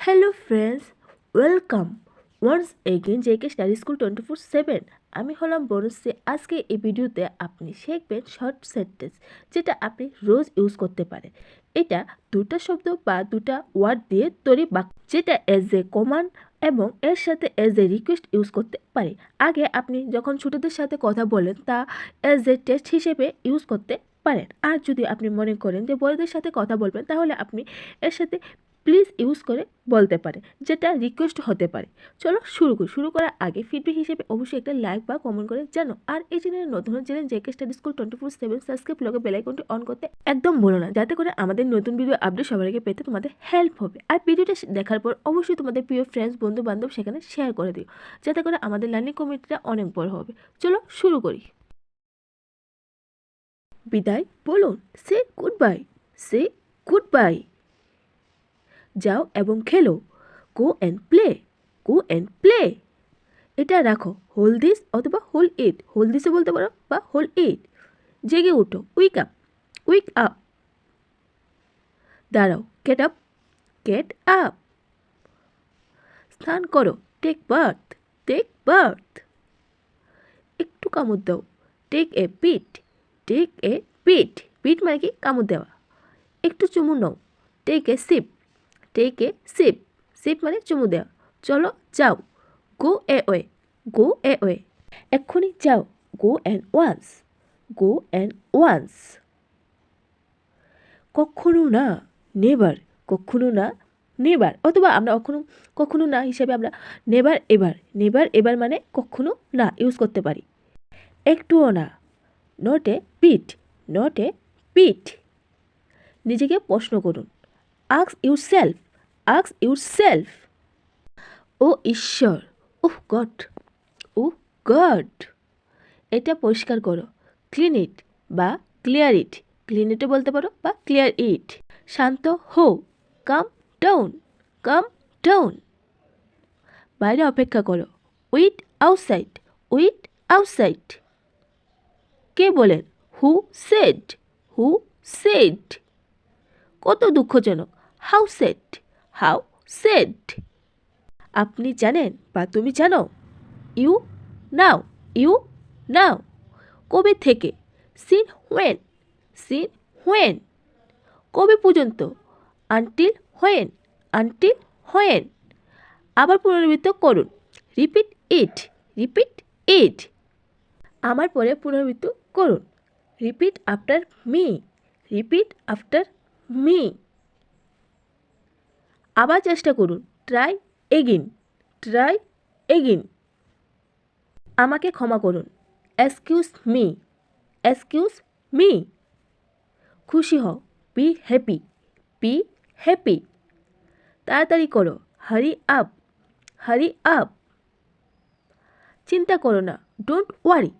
Hello friends, welcome once again JK study school 24/7। আমি হলাম বনশ্রী। আজকে এই ভিডিওতে আপনি শিখবেন শর্ট সেন্টেন্স, যেটা আপনি রোজ ইউজ করতে পারেন। এটা দুটা শব্দ বা দুটা ওয়ার্ড দিয়ে তৈরি বাক্য, যেটা এজ এ কমান্ড এবং এর সাথে এজ এ রিকোয়েস্ট ইউজ করতে পারে। আগে আপনি যখন ছোটদের সাথে কথা বলেন তা এজ এ টেস্ট হিসেবে ইউজ করতে পারেন। আর যদি আপনি মনে করেন যে বড়দের সাথে কথা বলবেন, তাহলে আপনি এর সাথে প্লিজ ইউজ করে বলতে পারে, যেটা রিকোয়েস্ট হতে পারে। চলো শুরু করার আগে ফিডব্যাক হিসেবে অবশ্যই একটা লাইক বা কমেন্ট করে জানো। আর এই চ্যানেলে নতুন channel JK study school 24/7 subscribe লগে বেল আইকনটি অন করতে একদম ভুলো না, যাতে করে আমাদের নতুন ভিডিও আপডেট সবার আগে পেতে তোমাদের হেল্প হবে। আর ভিডিওটা দেখার পর অবশ্যই তোমাদের প্রিয় ফ্রেন্ডস, বন্ধু বান্ধব সেখানে শেয়ার করে দিও, যাতে করে আমাদের লার্নিং কমিউনিটিটা অনেক বড় হবে। চলো শুরু করি। বিদায় বলুন, সে গুড বাই, সে গুড বাই। যাও এবং খেলো, go and play, go and play. এটা রাখো, হোল দিস অথবা হোল ইট, হোল দিসে বলতে পারো বা হোল ইট। জেগে উঠো, উইক আপ, উইক আপ। দাঁড়াও, গেট আপ, গেট আপ। স্নান করো, টেক বার্থ, টেক বার্থ। একটু কামড় দাও, take a peat, take a পিট। পিট মানে কি? কামড় দেওয়া। একটু চুমু নাও, take a sip, take a sip. Sip মানে চুমু দেওয়া। চলো যাও, গো a way, go A way. এক্ষুনি যাও, go and once, go and once. কখনো না, নেভার, কখনো না, নেভার। অথবা আমরা কখনো না হিসেবে আমরা নেভার এভার, নেভার এভার মানে কখনো না ইউজ করতে পারি। একটুও না, not a peat, not a পিট। নিজেকে প্রশ্ন করুন, ask yourself, ask yourself. ও ঈশ্বর, ওহ গড, ওহ গড। এটা পরিষ্কার করো, ক্লিন ইট বা ক্লিয়ার ইট। ক্লিন ইটও বলতে পারো বা ক্লিয়ার ইট। শান্ত হও, কাম ডাউন, কাম ডাউন। বাইরে অপেক্ষা করো, ওয়েট আউটসাইড, ওয়েট আউটসাইড। কে বলেন? Who said, who said. কত দুঃখজনক, হাউ সেড, হাউ সেড। আপনি জানেন বা তুমি জানো, ইউ নাও, ইউ নাও। কবে থেকে? Since when, since when. কবে পর্যন্ত? Until when, until when. আবার পুনরাবৃত্ত করুন, রিপিট ইট, রিপিট ইট। আমার পরে পুনরাবৃত্ত করুন, repeat after me, repeat after me. আবার চেষ্টা করুন, ট্রাই এগিন, ট্রাই এগিন। আমাকে ক্ষমা করুন, এক্সকিউজ মি, এক্সকিউজ মি। খুশি হও, বি হ্যাপি, বি হ্যাপি। তাড়াতাড়ি করো, হারি আপ, হারি আপ। চিন্তা করো না, ডোন্ট ওয়ারি,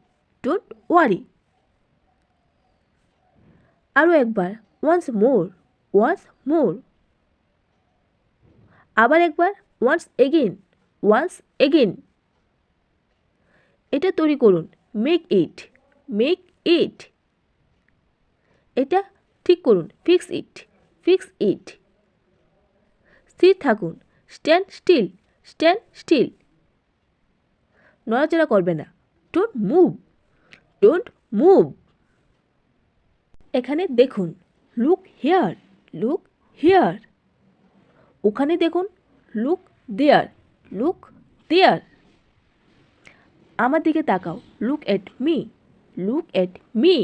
ডোন্ট ওয়ারি। আরও একবার, ওয়ান্স মোর, ওয়ান্স মোর। আবার একবার, ওয়ান্স এগেন, ওয়ান্স এগেন। এটা তৈরি করুন, মেক ইট, মেক ইট। এটা ঠিক করুন, ফিক্স ইট, ফিক্স ইট। স্থির থাকুন, স্ট্যান্ড স্টিল, স্ট্যান্ড স্টিল। নড়াচড়া করবে না, ডোন্ট মুভ, ডোন্ট মুভ। এখানে দেখুন, লুক হিয়ার, লুক হিয়ার। ওখানে দেখুন, লুক দেয়ার, লুক দেয়ার। আমার দিকে তাকাও, look at me, look at me.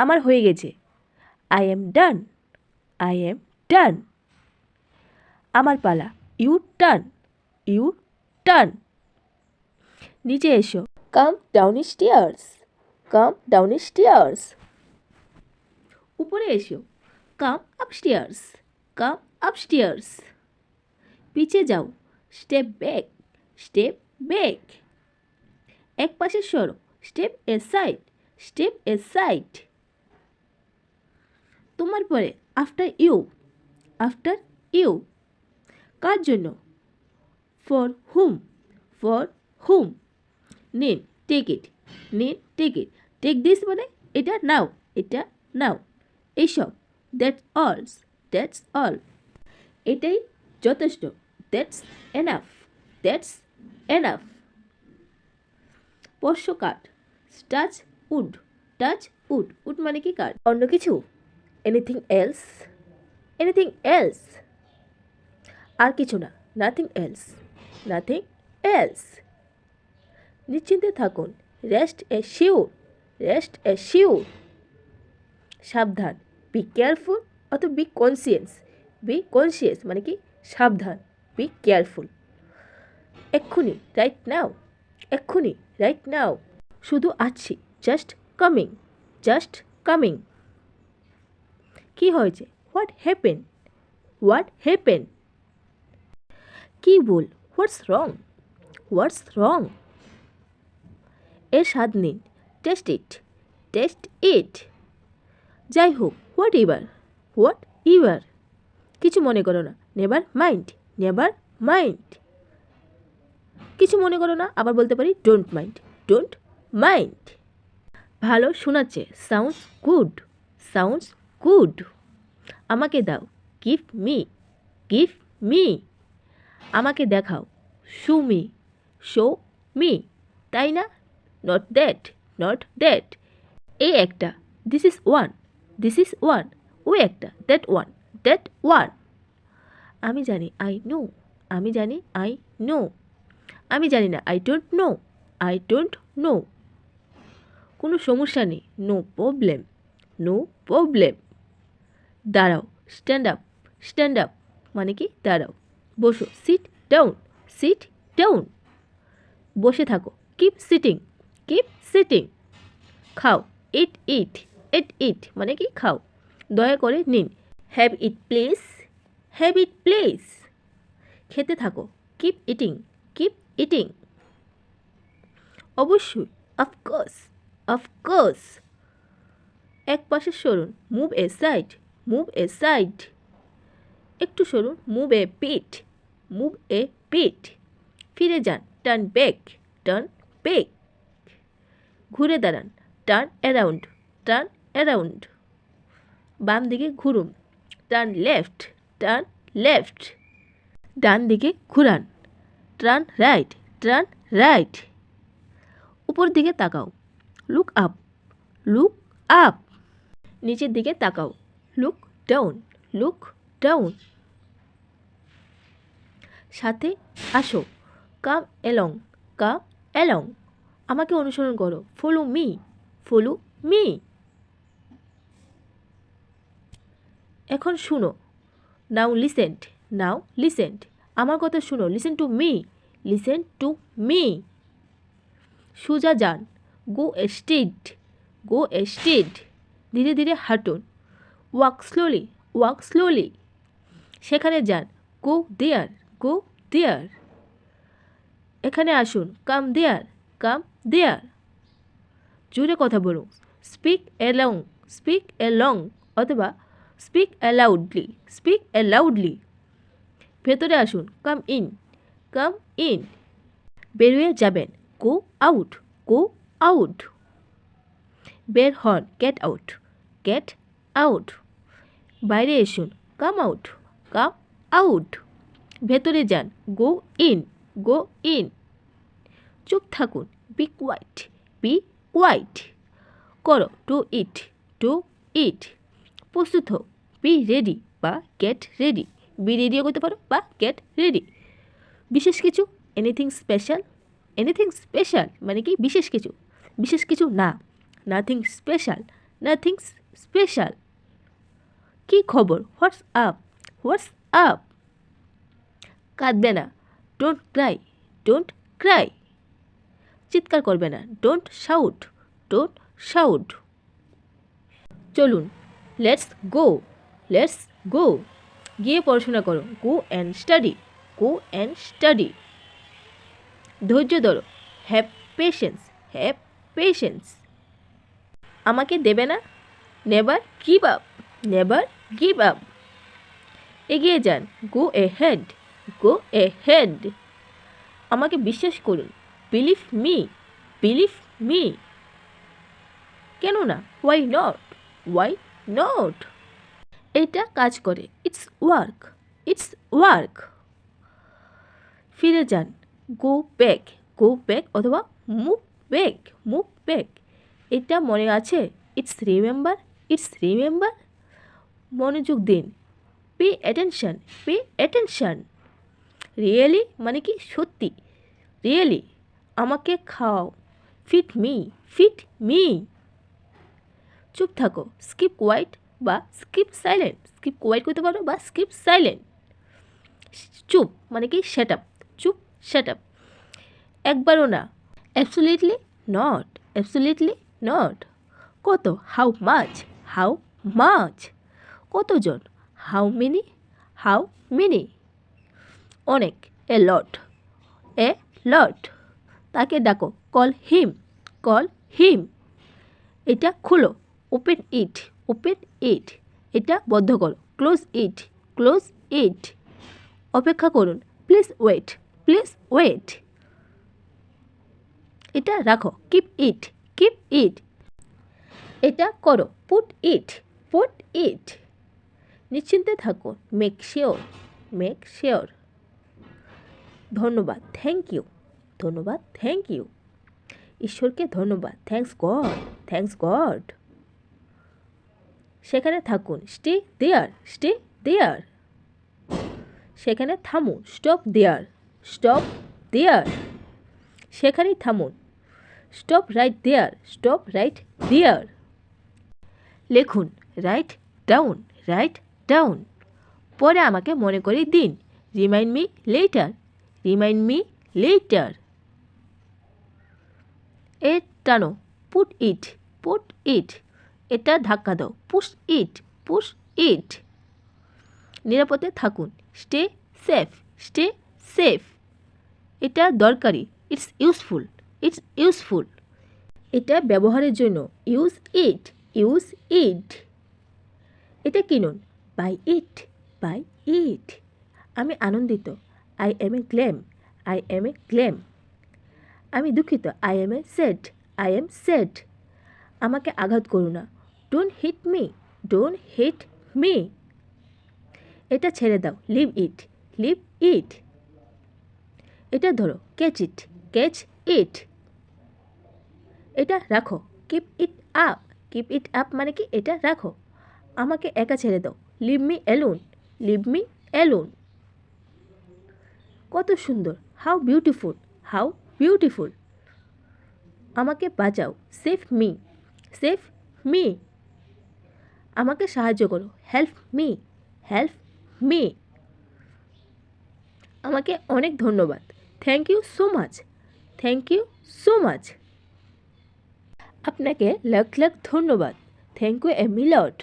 আমার হয়ে গেছে, I am done, I am done. আমার পালা, ইউ টার্ন, ইউ টার্ন। নিচে এসো, কাম ডাউন স্টেয়ার্স, কাম ডাউন স্টেয়ার্স। উপরে এসো, কাম আপস্টেয়ার্স, কাম আপস্টেয়ার্স। পিছে যাও, স্টেপ ব্যাক, স্টেপ ব্যাক। এক পাশে সরো, স্টেপ এ সাইড, স্টেপ এ সাইড। তোমার পরে, আফটার ইউ, আফটার ইউ। কার জন্য? ফর হুম, ফর হুম। নিন, টেক ইট, নিন, টেক ইট। টেক দিস মানে এটা নাও, এটা নাও। এইসব, দ্যাটস অল, দ্যাটস অল। এটাই যথেষ্ট। That's enough, that's enough. পোষ্য কাঠ, touch wood, touch wood, wood মানে কি কাঠ। অন্য কিছু, এনিথিং এলস, এনিথিং এলস, আর কিছু না, নাথিং এলস, নাথিং এলস। নিশ্চিন্তে থাকুন, রেস্ট এশিওর, রেস্ট এশিওর। সাবধান, বি কেয়ারফুল অথবা বি কনসিয়াস, বি কনসিয়াস মানে কি সাবধান, বি কেয়ারফুল। এক্ষুনি, রাইট নাও, এক্ষুনি, রাইট নাও। শুধু আছি, জাস্ট কামিং, জাস্ট কামিং। কি হয়েছে, হোয়াট হ্যাপেন, হোয়াট হ্যাপেন। কি ভুল, হোয়াটস রং, হোয়াটস রং। এর স্বাদ নিন, টেস্ট ইট, টেস্ট ইট। যাই হোক, হোয়াট এভার, হোয়াট এভার। কিছু মনে করো না, নেভার মাইন্ড, নেভার মাইন্ড। কিছু মনে করো না, আবার বলতে পারি ডোন্ট মাইন্ড, ডোন্ট মাইন্ড। ভালো শোনাচ্ছে, সাউন্ডস গুড, সাউন্ডস গুড। আমাকে দাও, গিভ মি, গিভ মি। আমাকে দেখাও, শো মি, শো মি। তাই না, নট দ্যাট, নট দ্যাট। এই একটা, this is one, this is one. ও একটা, দ্যাট ওয়ান, দ্যাট ওয়ান। আমি জানি, আই নো, আমি জানি, আই নো। আমি জানি না, I don't know, I don't know. কোনো সমস্যা নেই, নো প্রবলেম, নো প্রবলেম। দাঁড়াও, স্ট্যান্ড আপ, স্ট্যান্ড আপ মানে কি দাঁড়াও। বসো, সিট ডাউন, সিট ডাউন। বসে থাকো, কিপ সিটিং, কিপ সিটিং। খাও, ইট ইট, ইট ইট মানে কি খাও। দয়া করে নিন, have it please, have it please. খেতে থাকো, কিপ ইটিং, কিপ ইটিং। অবশ্যই, অফকোর্স, অফকোর্স। এক পাশে সরুন, মুভ এ সাইড, মুভ এ সাইড। একটু সরুন, মুভ এ পিট, মুভ এ পিট। ফিরে যান, টার্ন ব্যাক, টার্ন ব্যাক। ঘুরে দাঁড়ান, টার্ন অ্যারাউন্ড, টার্ন অ্যারাউন্ড। বাম দিকে ঘুরুন, টার্ন লেফট, টার্ন লেফট। ডান দিকে ঘুরান, টার্ন রাইট, টার্ন রাইট। উপর দিকে তাকাও, লুক আপ, লুক আপ। নিচের দিকে তাকাও, লুক ডাউন, লুক ডাউন। সাথে আসো, কাম এলং, কাম এলং। আমাকে অনুসরণ করো, ফলো মি, ফলো মি। এখন শুনো, নাও লিসেন্ট, নাও লিসেন্ট। আমার কথা শুনো, listen to me, listen to me. সোজা যান, গো স্ট্রেট, গো স্ট্রেট। ধীরে ধীরে হাঁটুন, ওয়াক স্লোলি, ওয়াক স্লোলি। সেখানে যান, গো দেয়ার, গো দেয়ার। এখানে আসুন, কাম দেয়ার, কাম দেয়ার। জোরে কথা বলুন, স্পিক অ্যালং, স্পিক অ্যালং অথবা স্পিক অ্যালাউডলি, স্পিক অ্যালাউডলি। ভেতরে আসুন, কাম ইন, কাম ইন। বেরিয়ে যাবেন, গো আউট, গো আউট। বের হন, গেট আউট, গেট আউট। বাইরে এসুন, কাম আউট, কাম আউট। ভেতরে যান, গো ইন, গো ইন। চুপ থাকুন, বি কোয়াইট, বি কোয়াইট। করো, টু ইট, টু ইট। প্রস্তুত হও, বি রেডি বা গেট রেডি। বি রেডিও করতে পারো বা গেট রেডি। বিশেষ কিছু, এনিথিং স্পেশাল, এনিথিং স্পেশাল মানে কি বিশেষ কিছু, বিশেষ কিছু না, নাথিং স্পেশাল, নাথিং স্পেশাল। কী খবর, হোয়াটস আপ, হোয়াটস আপ। কাঁদবে না, ডোন্ট ক্রাই, ডোন্ট ক্রাই। চিৎকার করবে না, ডোন্ট শাউট, ডোন্ট শাউট। চলুন, লেটস গো, লেটস গো। গিয়ে পড়াশোনা করো, go and study, go and study. ধৈর্য ধরো, হ্যাভ পেশেন্স, হ্যাভ পেশেন্স। আমাকে দেবে না, never give up, never give up. এগিয়ে যান, গো এ হেড, গো এ হেড। আমাকে বিশ্বাস করুন, বিলিভ মি, বিলিভ মি। কেন না, ওয়াই নট, ওয়াই নট। এটা কাজ করে, ইটস ওয়ার্ক, ইটস ওয়ার্ক। ফিরে যান, গো ব্যাক, গো ব্যাক অথবা মুভ ব্যাক, মুভ ব্যাক। এটা মনে আছে, ইটস রিমেম্বার, ইটস রিমেম্বার। মনোযোগ দিন, pay attention, pay attention. Really মানে কি সত্যি, রিয়েলি। আমাকে খাওয়াও, ফিট মি, ফিট মি। চুপ থাকো, স্কিপ কোয়াইট বা স্কিপ সাইলেন্ট। স্কিপ কোয়াইট করতে পারো বা স্কিপ সাইলেন্ট। চুপ মানে কি শ্যাট আপ, চুপ শ্যাট আপ। একবারও না, অ্যাবসোলিউটলি নট, অ্যাবসোলিউটলি নট। কত, হাউ মাচ, হাউ মাচ। কতজন, হাউ মেনি, হাউ মেনি। অনেক, এ লট, এ লট। তাকে ডাকো, কল হিম, কল হিম। এটা খুলো, ওপেন ইট, ওপেন ইট। এটা বন্ধ করো, ক্লোজ ইট, ক্লোজ ইট। অপেক্ষা করুন, প্লিজ ওয়েট, প্লিজ ওয়েট। এটা রাখো, কিপ ইট, কিপ ইট। এটা করো, পুট ইট, পুট ইট। নিশ্চিন্তে থাকো, মেক শিওর, মেক শিওর। ধন্যবাদ, থ্যাংক ইউ, ধন্যবাদ, থ্যাংক ইউ। ঈশ্বরকে ধন্যবাদ, থ্যাংকস গড, থ্যাংকস গড। সেখানে থাকুন, স্টে দেয়ার, স্টে দেয়ার। সেখানে থামুন, স্টপ দেয়ার, স্টপ দেয়ার। সেখানেই থামুন, স্টপ রাইট দেয়ার, স্টপ রাইট দেয়ার। লিখুন, রাইট ডাউন, রাইট ডাউন। পরে আমাকে মনে করিয়ে দিন, remind me later, remind me later. এ টানো, পুট ইট, পুট ইট। এটা ধাক্কা দাও, পুশ ইট, পুশ ইট। নিরাপদে থাকুন, স্টে সেফ, স্টে সেফ। এটা দরকারি, ইটস ইউজফুল, ইটস ইউজফুল। এটা ব্যবহারের জন্য, ইউজ ইট, ইউজ ইট। এটা কিনুন, বাই ইট, বাই ইট। আমি আনন্দিত, I am a glad, I am a glad. আমি দুঃখিত, I am a sad, I am sad. আমাকে আঘাত করো না, don't hit me, don't hit me. এটা ছেড়ে দাও, লিভ ইট, লিভ ইট। এটা ধরো, ক্যাচ ইট, ক্যাচ ইট। এটা রাখো, keep it up, keep it up মানে কি এটা রাখো। আমাকে একা ছেড়ে দাও, leave me alone, leave me alone. কত সুন্দর, হাউ বিউটিফুল, হাউ বিউটিফুল। আমাকে বাঁচাও, সেভ মি, সেভ মি। আমাকে সাহায্য করো, হেল্প মি, হেল্প মি। আমাকে অনেক ধন্যবাদ, thank you so much, thank you so much. আপনাকে লাখ লাখ ধন্যবাদ, thank you a million,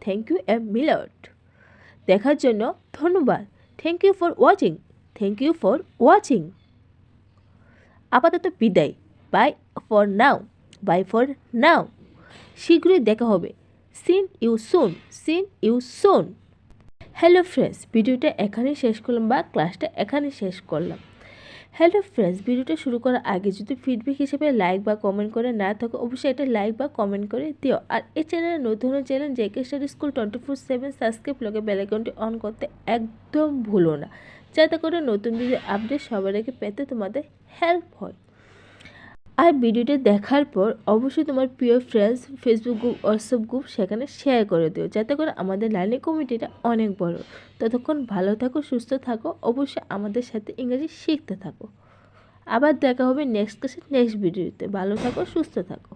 thank you a million. দেখার জন্য ধন্যবাদ, thank you for watching, thank you for watching. আপাতত বিদায়, bye for now, bye for now. শীঘ্রই দেখা হবে, see you soon, see you soon. Hello friends, ভিডিওটা এখানেই শেষ করলাম বা ক্লাসটা এখানেই শেষ করলাম। হ্যালো ফ্রেন্ডস, ভিডিওটা শুরু করার আগে যদি ফিডব্যাক হিসেবে লাইক বা কমেন্ট করে না থাকো, অবশ্যই এটা লাইক বা কমেন্ট করে দিও। আর এই চ্যানেলে নতুন channel JK study school 24/7 subscribe লগে বেল আইকনটি অন করতে একদম ভুলো না, যাতে করে নতুন ভিডিও আপডেট সবার আগে পেতে তোমাদের হেল্প হয়। আর ভিডিওটি দেখার পর অবশ্যই তোমার প্রিয় friends Facebook group, WhatsApp group সেখানে শেয়ার করে দিও, যাতে করে আমাদের লার্নিং কমিটিটা অনেক বড়। ততক্ষণ ভালো থাকো, সুস্থ থাকো, অবশ্যই আমাদের সাথে ইংরেজি শিখতে থাকো। আবার দেখা হবে নেক্সট ক্লাসে, নেক্সট ভিডিওতে। ভালো থাকো, সুস্থ থাকো।